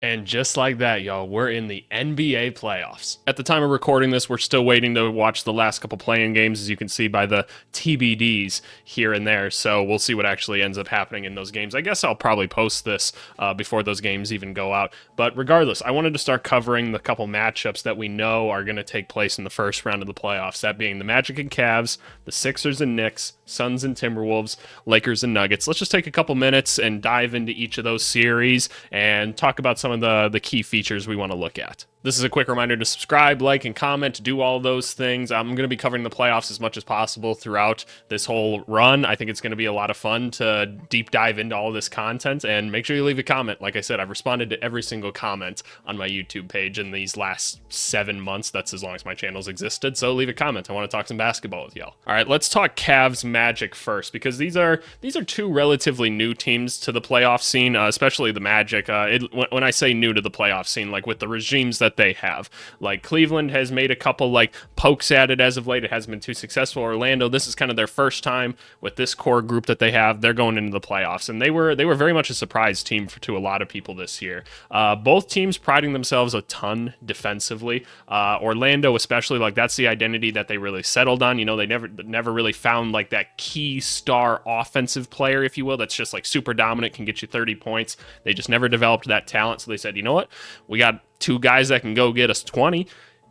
And just like that, y'all, we're in the NBA playoffs. At the time of recording this, we're still waiting to watch the last couple playing games, as you can see by the TBDs here and there. So we'll see what actually ends up happening in those games. I guess I'll probably post this before those games even go out. But regardless, I wanted to start covering the couple matchups that we know are going to take place in the first round of the playoffs. That being the Magic and Cavs, the Sixers and Knicks, Suns and Timberwolves, Lakers and Nuggets. Let's just take a couple minutes and dive into each of those series and talk about some of the key features we want to look at. This is a quick reminder to subscribe, like, and comment, do all those things. I'm going to be covering the playoffs as much as possible throughout this whole run. I think it's going to be a lot of fun to deep dive into all this content, and make sure you leave a comment. Like I said, I've responded to every single comment on my YouTube page in these last 7 months. That's as long as my channel's existed, so leave a comment. I want to talk some basketball with y'all. All right, let's talk Cavs Magic first, because these are two relatively new teams to the playoff scene, especially the Magic. When I say new to the playoff scene, like with the regimes that they have. Like Cleveland has made a couple like pokes at it as of late. It hasn't been too successful. Orlando, this is kind of their first time with this core group that they have. They're going into the playoffs, and they were very much a surprise team to a lot of people this year. Both teams priding themselves a ton defensively. Orlando, especially, like that's the identity that they really settled on. You know, they never really found like that key star offensive player, if you will, that's just like super dominant, can get you 30 points. They just never developed that talent. So they said, you know what, we got two guys that can go get us 20,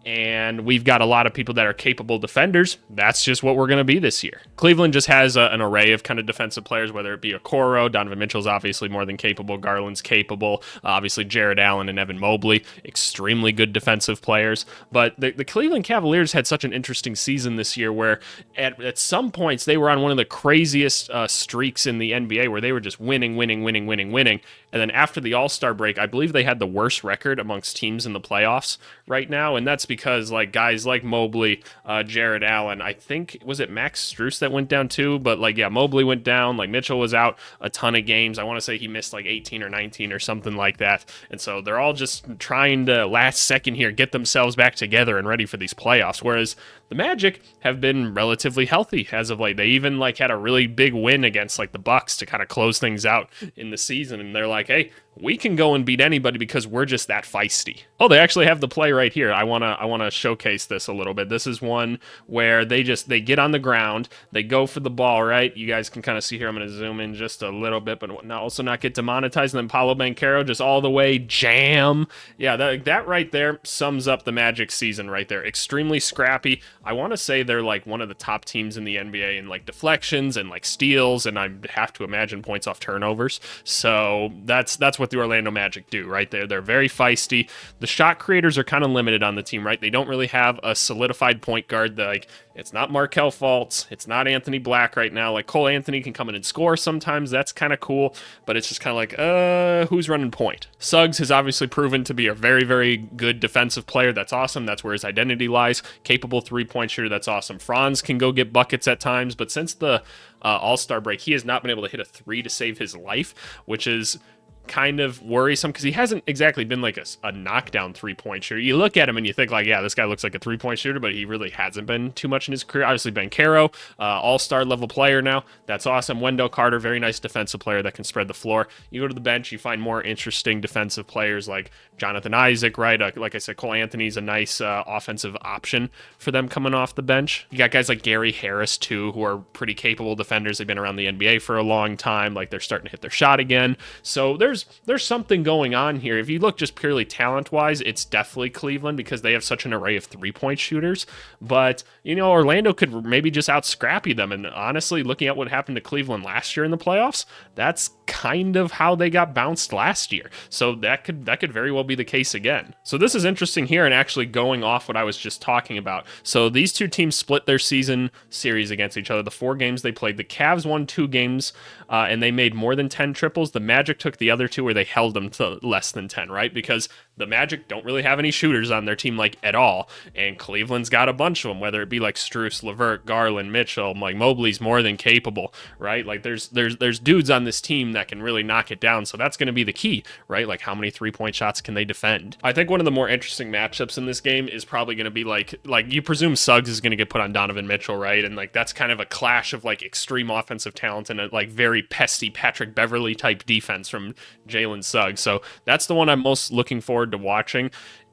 and we've got a lot of people that are capable defenders. That's just what we're going to be this year. Cleveland just has an array of kind of defensive players, whether it be Okoro, Donovan Mitchell's obviously more than capable, Garland's capable, obviously Jared Allen and Evan Mobley, extremely good defensive players. But the Cleveland Cavaliers had such an interesting season this year where at some points they were on one of the craziest streaks in the NBA where they were just winning. And then after the All-Star break, I believe they had the worst record amongst teams in the playoffs right now, and that's because like guys like Mobley, Jared Allen, I think, was it Max Strus that went down too? But like, yeah, Mobley went down, like Mitchell was out a ton of games. I want to say he missed like 18 or 19 or something like that. And so they're all just trying to last second here get themselves back together and ready for these playoffs. Whereas the Magic have been relatively healthy as of late. They even like had a really big win against like the Bucks to kind of close things out in the season. And they're like, hey, we can go and beat anybody because we're just that feisty. Oh, they actually have the play right here. I wanna showcase this a little bit. This is one where they get on the ground, they go for the ball, right? You guys can kind of see here. I'm gonna zoom in just a little bit, but also not get demonetized. And then Paolo Banchero just all the way jam. Yeah, that right there sums up the Magic season right there. Extremely scrappy. I want to say they're like one of the top teams in the NBA in like deflections and like steals, and I have to imagine points off turnovers. So that's what the Orlando Magic do right there. They're very feisty. The shot creators are kind of limited on the team, right? They don't really have a solidified point guard. Like, it's not Markelle Fultz. It's not Anthony Black right now. Like, Cole Anthony can come in and score sometimes. That's kind of cool, but it's just kind of like, who's running point? Suggs has obviously proven to be a very, very good defensive player. That's awesome. That's where his identity lies. Capable three-point shooter. That's awesome. Franz can go get buckets at times, but since the All-Star break, he has not been able to hit a three to save his life, which is kind of worrisome because he hasn't exactly been like a knockdown three-point shooter. You look at him and you think like, yeah, this guy looks like a three-point shooter, but he really hasn't been too much in his career. Obviously, Banchero, all-star level player now. That's awesome. Wendell Carter, very nice defensive player that can spread the floor. You go to the bench, you find more interesting defensive players like Jonathan Isaac, right? Like I said, Cole Anthony's a nice offensive option for them coming off the bench. You got guys like Gary Harris, too, who are pretty capable defenders. They've been around the NBA for a long time. Like, they're starting to hit their shot again. So there's something going on here. If you look just purely talent-wise, it's definitely Cleveland because they have such an array of three-point shooters. But, you know, Orlando could maybe just out-scrappy them. And honestly, looking at what happened to Cleveland last year in the playoffs, that's kind of how they got bounced last year. So that could very well be the case again. So this is interesting here and actually going off what I was just talking about. So these two teams split their season series against each other. The 4 games they played, the Cavs won 2 games and they made more than 10 triples. The Magic took the other 2 where they held them to less than 10, right? Because the Magic don't really have any shooters on their team like at all, and Cleveland's got a bunch of them, whether it be like Strus, LeVert, Garland, Mitchell. Like Mobley's more than capable, right? Like there's dudes on this team that can really knock it down, so that's going to be the key, right? Like how many 3-point shots can they defend? I think one of the more interesting matchups in this game is probably going to be like you presume Suggs is going to get put on Donovan Mitchell, right? And like that's kind of a clash of like extreme offensive talent and a like very pesty Patrick Beverly type defense from Jalen Suggs. So that's the one I'm most looking forward to watching.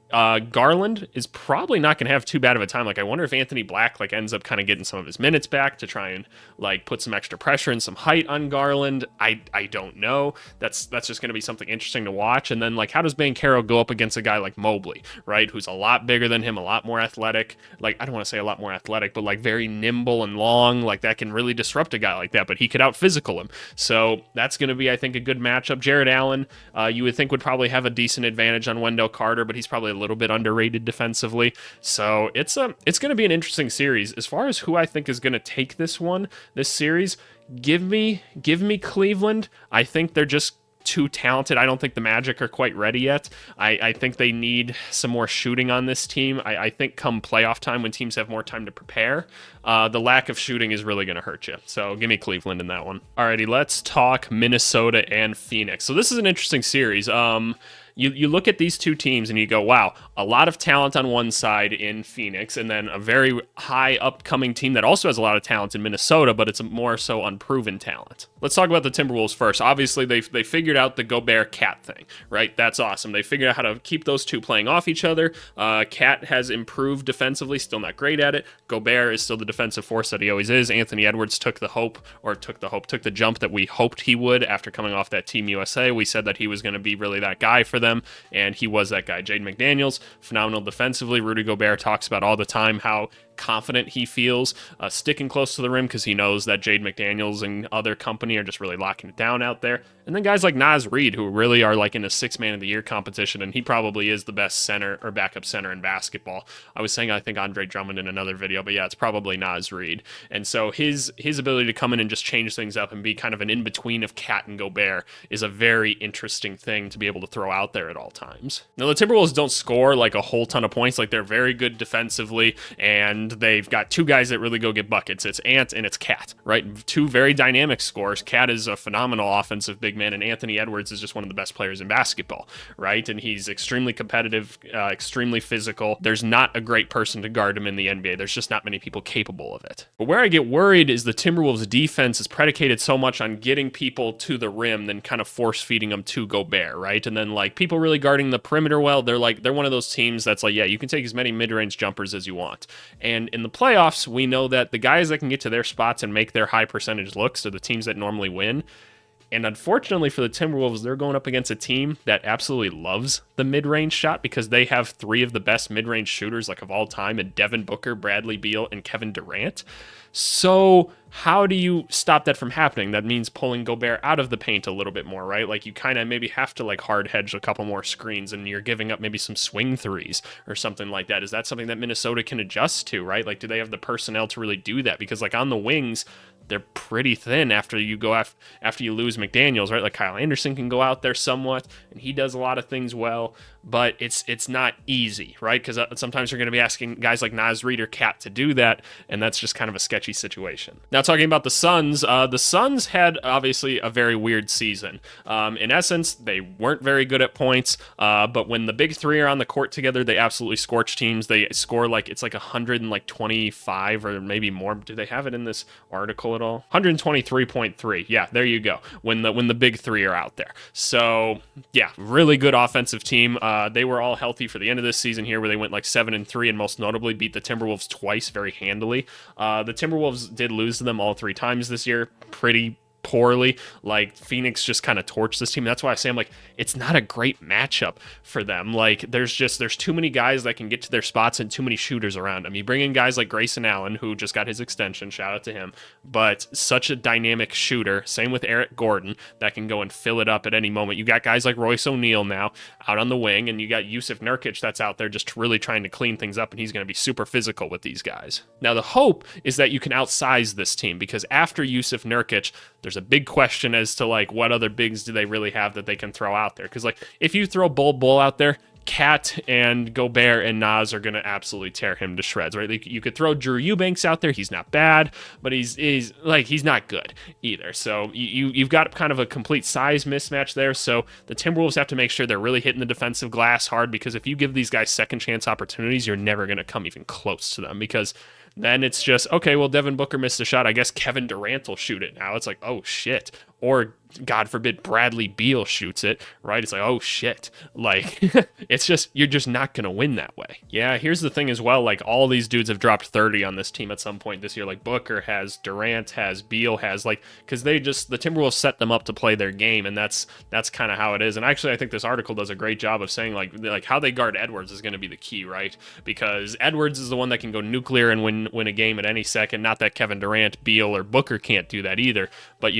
Garland is probably not going to have too bad of a time. Like, I wonder if Anthony Black like ends up kind of getting some of his minutes back to try and like put some extra pressure and some height on Garland. I don't know. That's just going to be something interesting to watch. And then like, how does Banchero go up against a guy like Mobley, right? Who's a lot bigger than him, a lot more athletic. Like, I don't want to say a lot more athletic, but like very nimble and long. Like that can really disrupt a guy like that. But he could out physical him. So that's going to be, I think, a good matchup. Jared Allen, you would think would probably have a decent advantage on Wendell Carter, but he's probably a little bit underrated defensively. So it's going to be an interesting series. As far as who I think is going to take this series, give me Cleveland. I think they're just too talented. I don't think the Magic are quite ready yet. I think they need some more shooting on this team. I think come playoff time when teams have more time to prepare, the lack of shooting is really going to hurt you. So give me Cleveland in that one. Alrighty, let's talk Minnesota and Phoenix. So this is an interesting series. You look at these two teams and you go, wow, a lot of talent on one side in Phoenix, and then a very high upcoming team that also has a lot of talent in Minnesota, but it's a more so unproven talent. Let's talk about the Timberwolves first. Obviously, they figured out the Gobert Cat thing, right? That's awesome. They figured out how to keep those two playing off each other. Cat has improved defensively, still not great at it. Gobert is still the defensive force that he always is. Anthony Edwards took the jump that we hoped he would after coming off that Team USA. We said that he was going to be really that guy for them, and he was that guy. Jaden McDaniels, phenomenal defensively. Rudy Gobert talks about all the time how confident he feels sticking close to the rim because he knows that Jaden McDaniels and other company are just really locking it down out there. And then guys like Naz Reid, who really are like in a 6 Man of the Year competition, and he probably is the best center or backup center in basketball. I was saying I think Andre Drummond in another video, but yeah, it's probably Naz Reid. And so his ability to come in and just change things up and be kind of an in-between of Cat and Gobert is a very interesting thing to be able to throw out there at all times. Now, the Timberwolves don't score like a whole ton of points. Like, they're very good defensively, and they've got two guys that really go get buckets. It's Ant and it's Cat, right? Two very dynamic scorers. Cat is a phenomenal offensive big man, and Anthony Edwards is just one of the best players in basketball, right? And he's extremely competitive, extremely physical. There's not a great person to guard him in the NBA. There's just not many people capable of it. But where I get worried is the Timberwolves defense is predicated so much on getting people to the rim than kind of force feeding them to Gobert, right? And then like people really guarding the perimeter well, they're one of those teams that's like, yeah, you can take as many mid-range jumpers as you want. And in the playoffs, we know that the guys that can get to their spots and make their high percentage looks are the teams that normally win. And unfortunately for the Timberwolves, they're going up against a team that absolutely loves the mid-range shot because they have three of the best mid-range shooters like of all time in Devin Booker, Bradley Beal, and Kevin Durant. So how do you stop that from happening? That means pulling Gobert out of the paint a little bit more, right? Like you kind of maybe have to like hard hedge a couple more screens and you're giving up maybe some swing threes or something like that. Is that something that Minnesota can adjust to, right? Like do they have the personnel to really do that? Because like on the wings, they're pretty thin after you lose McDaniels, right? Like Kyle Anderson can go out there somewhat, and he does a lot of things well, but it's not easy, right? Because sometimes you're going to be asking guys like Naz Reid or Cat to do that, and that's just kind of a sketchy situation. Now, talking about the Suns had obviously a very weird season. In essence, they weren't very good at points, but when the big three are on the court together, they absolutely scorch teams. They score it's like 125 or maybe more. Do they have it in this article at all? 123.3. Yeah, there you go. When the big three are out there. So yeah, really good offensive team. They were all healthy for the end of this season here, where they went like 7-3 and most notably beat the Timberwolves twice very handily. The Timberwolves did lose to them all 3 times this year, pretty poorly. Like Phoenix just kind of torched this team. That's why I say I'm like, it's not a great matchup for them. Like there's too many guys that can get to their spots and too many shooters around them. You bring in guys like Grayson Allen, who just got his extension, shout out to him, but such a dynamic shooter. Same with Eric Gordon that can go and fill it up at any moment. You got guys like Royce O'Neal now out on the wing, and you got Yusuf Nurkic that's out there just really trying to clean things up, and he's going to be super physical with these guys. Now the hope is that you can outsize this team, because after Yusuf Nurkic, there's a big question as to like what other bigs do they really have that they can throw out there. Because like if you throw Bull out there, Cat and Gobert and Naz are going to absolutely tear him to shreds, right? Like you could throw Drew Eubanks out there. He's not bad, but he's not good either. So you've got kind of a complete size mismatch there. So the Timberwolves have to make sure they're really hitting the defensive glass hard, because if you give these guys second chance opportunities, you're never going to come even close to them, because then it's just, okay, well, Devin Booker missed a shot. I guess Kevin Durant will shoot it now. It's like, oh, shit. or God forbid Bradley Beal shoots it, right? It's like, oh shit. Like, it's just, you're just not going to win that way. Yeah, here's the thing as well. Like, all these dudes have dropped 30 on this team at some point this year. Like, Booker has, Durant has, Beal has, like, because the Timberwolves set them up to play their game, and that's kind of how it is. And actually, I think this article does a great job of saying, like how they guard Edwards is going to be the key, right? Because Edwards is the one that can go nuclear and win a game at any second. Not that Kevin Durant, Beal, or Booker can't do that either. But,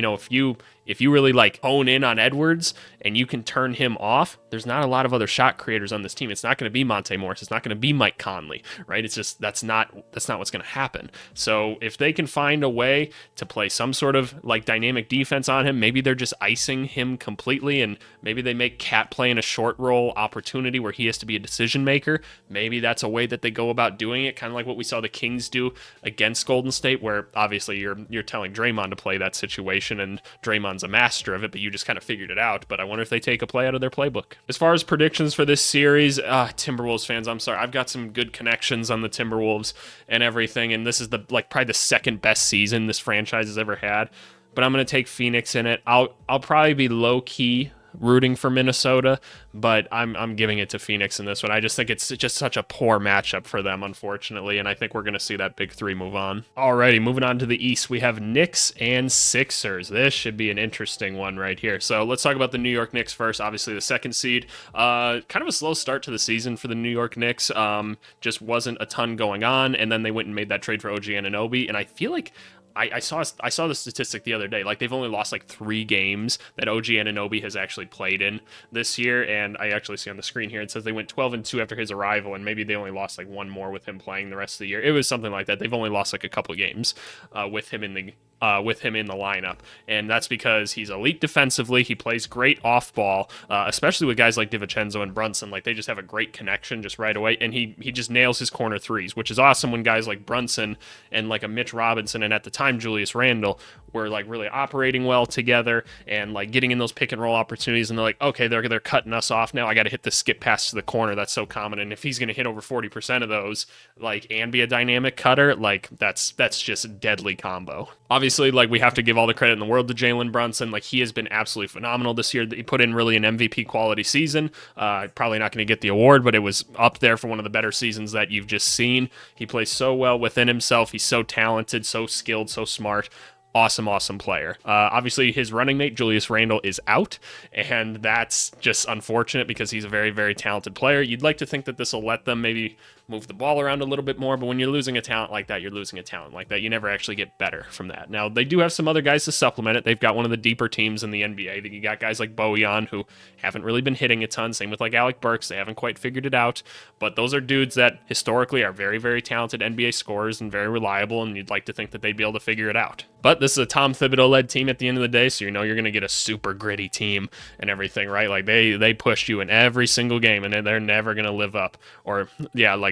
if you really like hone in on Edwards and you can turn him off, there's not a lot of other shot creators on this team. It's not going to be Monte Morris. It's not going to be Mike Conley, right? It's just that's not what's going to happen. So if they can find a way to play some sort of like dynamic defense on him, maybe they're just icing him completely, and maybe they make Cat play in a short roll opportunity where he has to be a decision maker. Maybe that's a way that they go about doing it, kind of like what we saw the Kings do against Golden State, where obviously you're telling Draymond to play that situation, and Draymond's a master of it, but you just kind of figured it out. But I wonder if they take a play out of their playbook. As far as predictions for this series, Timberwolves fans, I'm sorry, I've got some good connections on the Timberwolves and everything, and this is probably the second best season this franchise has ever had. But I'm going to take Phoenix in it. I'll probably be low key rooting for Minnesota, but I'm giving it to Phoenix in this one. I just think it's just such a poor matchup for them, unfortunately, and I think we're going to see that big three move on. Alrighty, moving on to the East, we have Knicks and Sixers. This should be an interesting one right here. So let's talk about the New York Knicks first. Obviously, the second seed. Kind of a slow start to the season for the New York Knicks. Just wasn't a ton going on, and then they went and made that trade for OG Anunoby, and I feel like I saw the statistic the other day. Like, they've only lost like 3 games that OG Anunoby has actually played in this year, and I actually see on the screen here it says they went 12-2 after his arrival, and maybe they only lost like 1 more with him playing the rest of the year. It was something like that. They've only lost like a couple of games with him in the lineup, and that's because he's elite defensively. He plays great off ball, especially with guys like DiVincenzo and Brunson. Like, they just have a great connection just right away, and he just nails his corner threes, which is awesome when guys like Brunson and like a Mitch Robinson and at the time Julius Randle were like really operating well together and like getting in those pick and roll opportunities, and they're like, okay, they're cutting us off now. I got to hit the skip pass to the corner. That's so common, and if he's going to hit over 40% of those, like, and be a dynamic cutter, like that's just a deadly combo. Obviously, like, we have to give all the credit in the world to Jalen Brunson. Like, he has been absolutely phenomenal this year. He put in really an MVP quality season. Probably not going to get the award, but it was up there for one of the better seasons that you've just seen. He plays so well within himself. He's so talented, so skilled, so smart. Awesome player. Obviously, his running mate, Julius Randle, is out, and that's just unfortunate because he's a very, very talented player. You'd like to think that this will let them maybe move the ball around a little bit more, but when you're losing a talent like that, you're losing a talent like that. You never actually get better from that. Now, they do have some other guys to supplement it. They've got one of the deeper teams in the NBA. You got guys like Bojan, who haven't really been hitting a ton. Same with like Alec Burks. They haven't quite figured it out, but those are dudes that historically are very, very talented NBA scorers and very reliable, and you'd like to think that they'd be able to figure it out. But this is a Tom Thibodeau-led team at the end of the day, so you know you're going to get a super gritty team and everything, right? Like, they push you in every single game, and they're never going to live up or,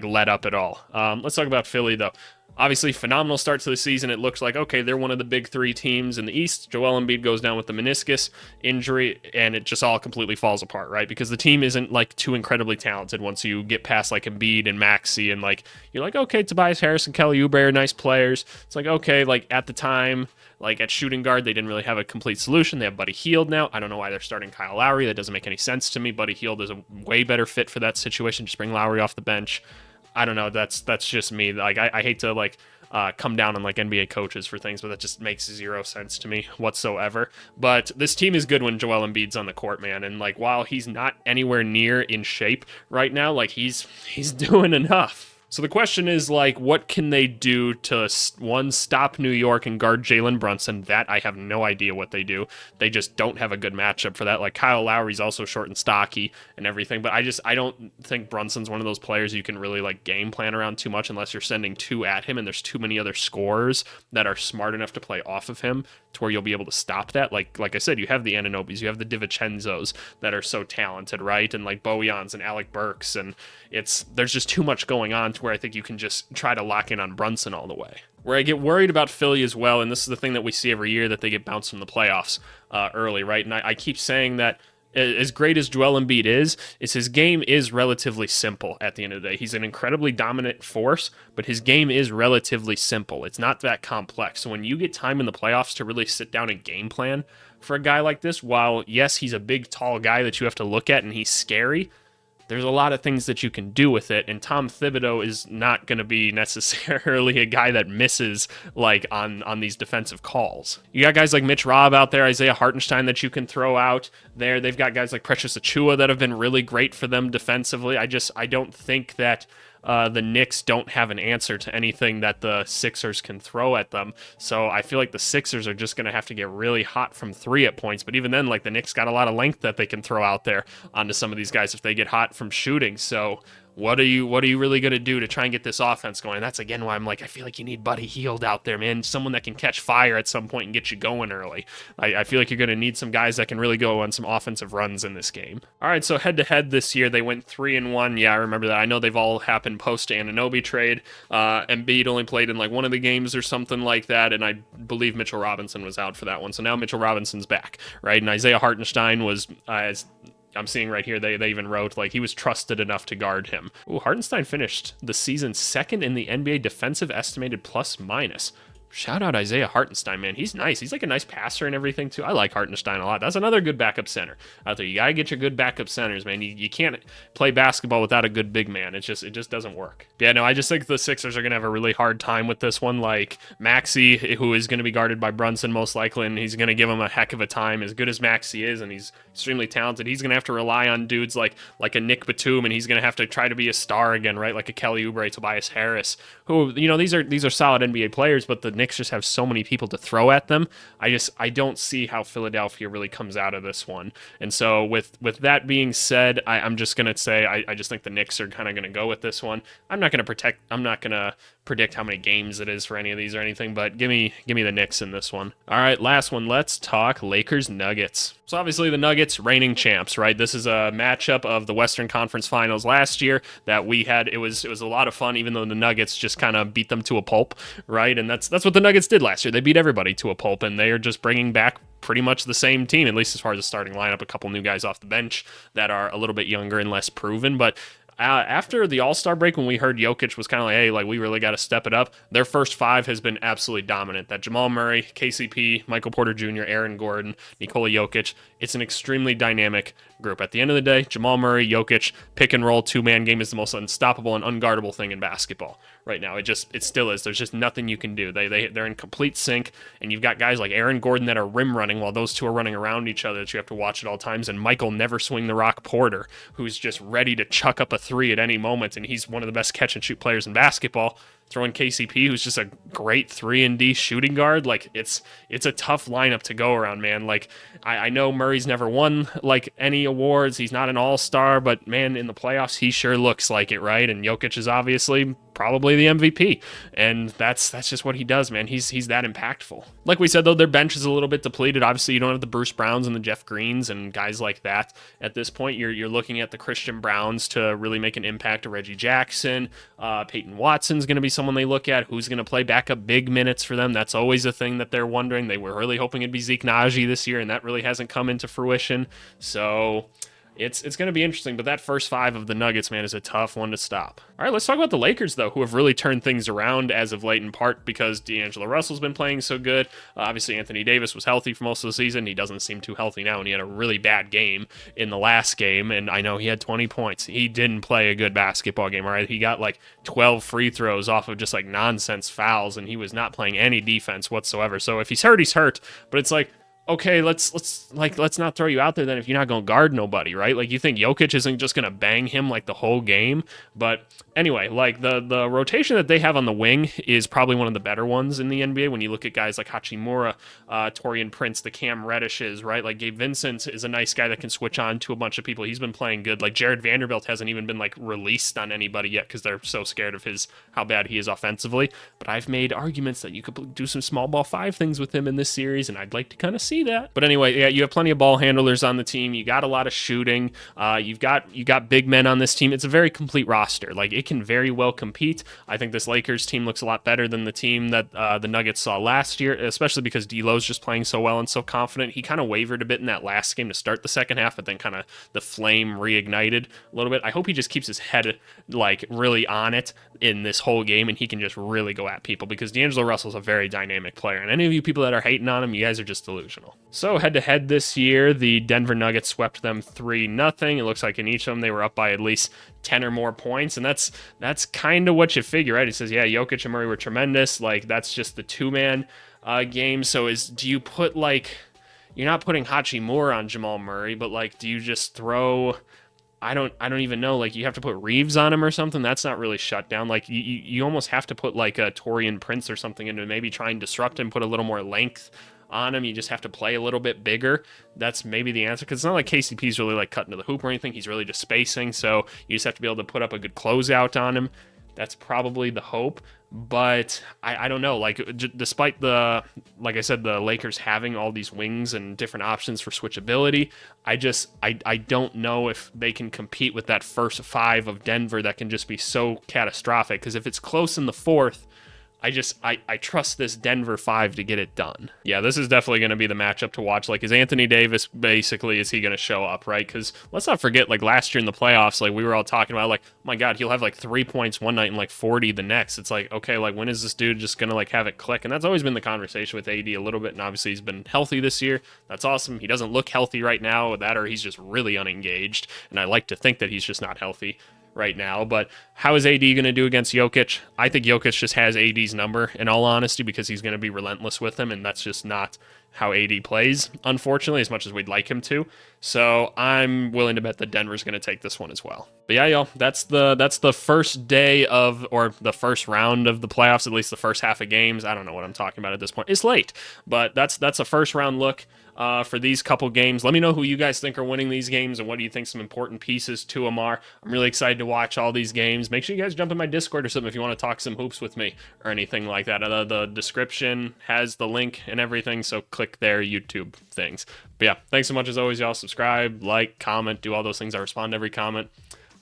let up at all. Let's talk about Philly, though. Obviously, phenomenal start to the season. It looks like, okay, they're one of the big 3 teams in the East. Joel Embiid goes down with the meniscus injury, and it just all completely falls apart, right? Because the team isn't, like, too incredibly talented once you get past, like, Embiid and Maxey, and, like, you're like, okay, Tobias Harris and Kelly Oubre are nice players. It's like, okay, like, at the time, like, at shooting guard, they didn't really have a complete solution. They have Buddy Hield now. I don't know why they're starting Kyle Lowry. That doesn't make any sense to me. Buddy Hield is a way better fit for that situation. Just bring Lowry off the bench. I don't know. That's just me. Like, I hate to like come down on like NBA coaches for things, but that just makes 0 sense to me whatsoever. But this team is good when Joel Embiid's on the court, man. And like, while he's not anywhere near in shape right now, like he's doing enough. So the question is, like, what can they do to, one, stop New York and guard Jalen Brunson? That I have no idea what they do. They just don't have a good matchup for that. Like, Kyle Lowry's also short and stocky and everything, but I don't think Brunson's one of those players you can really, like, game plan around too much unless you're sending 2 at him, and there's too many other scorers that are smart enough to play off of him to where you'll be able to stop that. Like I said, you have the Anunobys, you have the DiVincenzos that are so talented, right? And like Bojans and Alec Burks, and there's just too much going on to where I think you can just try to lock in on Brunson all the way. Where I get worried about Philly as well, and this is the thing that we see every year, that they get bounced from the playoffs early, right? And I keep saying that as great as Joel Embiid is his game is relatively simple at the end of the day. He's an incredibly dominant force, but his game is relatively simple. It's not that complex. So when you get time in the playoffs to really sit down and game plan for a guy like this. While, yes, he's a big, tall guy that you have to look at and he's scary, there's a lot of things that you can do with it, and Tom Thibodeau is not going to be necessarily a guy that misses like on these defensive calls. You got guys like Mitch Robb out there, Isaiah Hartenstein that you can throw out there. They've got guys like Precious Achiuwa that have been really great for them defensively. I don't think that the Knicks don't have an answer to anything that the Sixers can throw at them. So I feel like the Sixers are just going to have to get really hot from three at points. But even then, like, the Knicks got a lot of length that they can throw out there onto some of these guys if they get hot from shooting. So what are you really going to do to try and get this offense going? And that's, again, why I'm like, I feel like you need Buddy Hield out there, man. Someone that can catch fire at some point and get you going early. I feel like you're going to need some guys that can really go on some offensive runs in this game. All right, so head-to-head this year, they went 3-1. Yeah, I remember that. I know they've all happened post-Anunoby trade. Embiid only played in like one of the games or something like that, and I believe Mitchell Robinson was out for that one. So now Mitchell Robinson's back, right? And Isaiah Hartenstein was, as I'm seeing right here, they even wrote, like, he was trusted enough to guard him. Ooh, Hartenstein finished the season second in the NBA defensive estimated plus minus. Shout out Isaiah Hartenstein, man. He's nice. He's like a nice passer and everything, too. I like Hartenstein a lot. That's another good backup center out there. You got to get your good backup centers, man. You can't play basketball without a good big man. It just doesn't work. Yeah, no, I just think the Sixers are going to have a really hard time with this one. Like, Maxey, who is going to be guarded by Brunson most likely, and he's going to give him a heck of a time. As good as Maxey is, and he's extremely talented, he's going to have to rely on dudes like a Nick Batum, and he's going to have to try to be a star again, right? Like a Kelly Oubre, Tobias Harris, who, you know, these are solid NBA players, but the Knicks just have so many people to throw at them. I don't see how Philadelphia really comes out of this one. And so with that being said, I'm just going to say I just think the Knicks are kind of going to go with this one. I'm not going to predict how many games it is for any of these or anything, but give me the Knicks in this one. All right, last one. Let's talk Lakers Nuggets. So obviously the Nuggets, reigning champs, right? This is a matchup of the Western Conference Finals last year that we had. It was a lot of fun, even though the Nuggets just kind of beat them to a pulp, right? And that's what the Nuggets did last year. They beat everybody to a pulp, and they are just bringing back pretty much the same team, at least as far as the starting lineup. A couple new guys off the bench that are a little bit younger and less proven, but after the All-Star break, when we heard Jokic was kind of like, hey, like, we really got to step it up, their first five has been absolutely dominant. That Jamal Murray, KCP, Michael Porter Jr., Aaron Gordon, Nikola Jokic, it's an extremely dynamic group. At the end of the day, Jamal Murray, Jokic, pick and roll, two-man game is the most unstoppable and unguardable thing in basketball right now. It still is. There's just nothing you can do. They're in complete sync, and you've got guys like Aaron Gordon that are rim running while those two are running around each other that you have to watch at all times, and Michael Never Swing the Rock Porter, who's just ready to chuck up a three at any moment, and he's one of the best catch and shoot players in basketball. Throwing KCP, who's just a great 3-and-D shooting guard. Like, it's a tough lineup to go around, man. Like, I know Murray's never won like any awards. He's not an all-star, but man, in the playoffs, he sure looks like it, right? And Jokic is obviously probably the MVP, and that's just what he does, man. He's that impactful. Like we said, though, their bench is a little bit depleted. Obviously, you don't have the Bruce Browns and the Jeff Greens and guys like that at this point. You're looking at the Christian Browns to really make an impact. To Reggie Jackson, Peyton Watson's going to be someone they look at. Who's going to play backup big minutes for them? That's always a thing that they're wondering. They were really hoping it'd be Zeke Naji this year, and that really hasn't come into fruition. So it's going to be interesting, but that first five of the Nuggets, man, is a tough one to stop. All right, let's talk about the Lakers, though, who have really turned things around as of late, in part because D'Angelo Russell's been playing so good. Obviously, Anthony Davis was healthy for most of the season. He doesn't seem too healthy now, and he had a really bad game in the last game, and I know he had 20 points. He didn't play a good basketball game, all right? He got like 12 free throws off of just like nonsense fouls, and he was not playing any defense whatsoever. So if he's hurt, he's hurt, but it's like, okay, let's not throw you out there then if you're not going to guard nobody, right? Like, you think Jokic isn't just going to bang him like the whole game? But anyway, like the rotation that they have on the wing is probably one of the better ones in the NBA when you look at guys like Hachimura, Taurean Prince, the Cam Reddishes, right? Like Gabe Vincent is a nice guy that can switch on to a bunch of people. He's been playing good. Like Jared Vanderbilt hasn't even been like released on anybody yet because they're so scared of how bad he is offensively. But I've made arguments that you could do some small ball five things with him in this series, and I'd like to kind of see that. But anyway, yeah, you have plenty of ball handlers on the team. You got a lot of shooting. You got big men on this team. It's a very complete roster. Like, it can very well compete. I think this Lakers team looks a lot better than the team that the Nuggets saw last year, especially because D'Lo's just playing so well and so confident. He kind of wavered a bit in that last game to start the second half, but then kind of the flame reignited a little bit. I hope he just keeps his head like really on it in this whole game, and he can just really go at people, because D'Angelo Russell's a very dynamic player, and any of you people that are hating on him, you guys are just delusional. channel. So head-to-head this year, the Denver Nuggets swept them 3-0. It looks like in each of them they were up by at least 10 or more points, and that's kind of what you figure, right? It says, yeah, Jokic and Murray were tremendous. Like, that's just the two-man game. So do you put, like, you're not putting Hachimura on Jamal Murray, but, like, do you just throw... I don't even know. Like, you have to put Reeves on him or something. That's not really shut down. Like, you almost have to put like a Torian Prince or something into maybe try and disrupt him, put a little more length on him. You just have to play a little bit bigger. That's maybe the answer, because it's not like KCP's really like cutting to the hoop or anything. He's really just spacing. So you just have to be able to put up a good closeout on him. That's probably the hope. But I don't know, like, despite like I said, the Lakers having all these wings and different options for switchability, I don't know if they can compete with that first five of Denver that can just be so catastrophic. Because if it's close in the fourth, I trust this Denver 5 to get it done. Yeah, this is definitely going to be the matchup to watch. Like, is Anthony Davis basically, is he going to show up, right? Because let's not forget, like, last year in the playoffs, like, we were all talking about, like, oh my God, he'll have, like, 3 points one night and, like, 40 the next. It's like, okay, like, when is this dude just going to, like, have it click? And that's always been the conversation with AD a little bit, and obviously he's been healthy this year. That's awesome. He doesn't look healthy right now, that or he's just really unengaged, and I like to think that he's just not healthy right now. But how is AD going to do against Jokic? I think Jokic just has AD's number, in all honesty, because he's going to be relentless with him, and that's just not how AD plays, unfortunately, as much as we'd like him to. So I'm willing to bet that Denver's going to take this one as well. But yeah, y'all, that's the first day of, or the first round of the playoffs, at least the first half of games. I don't know what I'm talking about at this point. It's late, but that's a first round look for these couple games. Let me know who you guys think are winning these games, and what do you think some important pieces to them are. I'm really excited to watch all these games. Make sure you guys jump in my Discord or something if you want to talk some hoops with me or anything like that. The description has the link and everything, so click there, YouTube things. But yeah, thanks so much as always, y'all. Subscribe, like, comment, do all those things. I respond to every comment.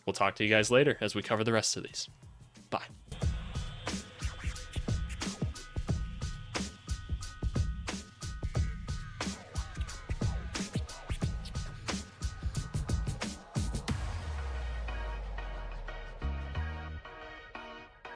We'll talk to you guys later as we cover the rest of these. Bye.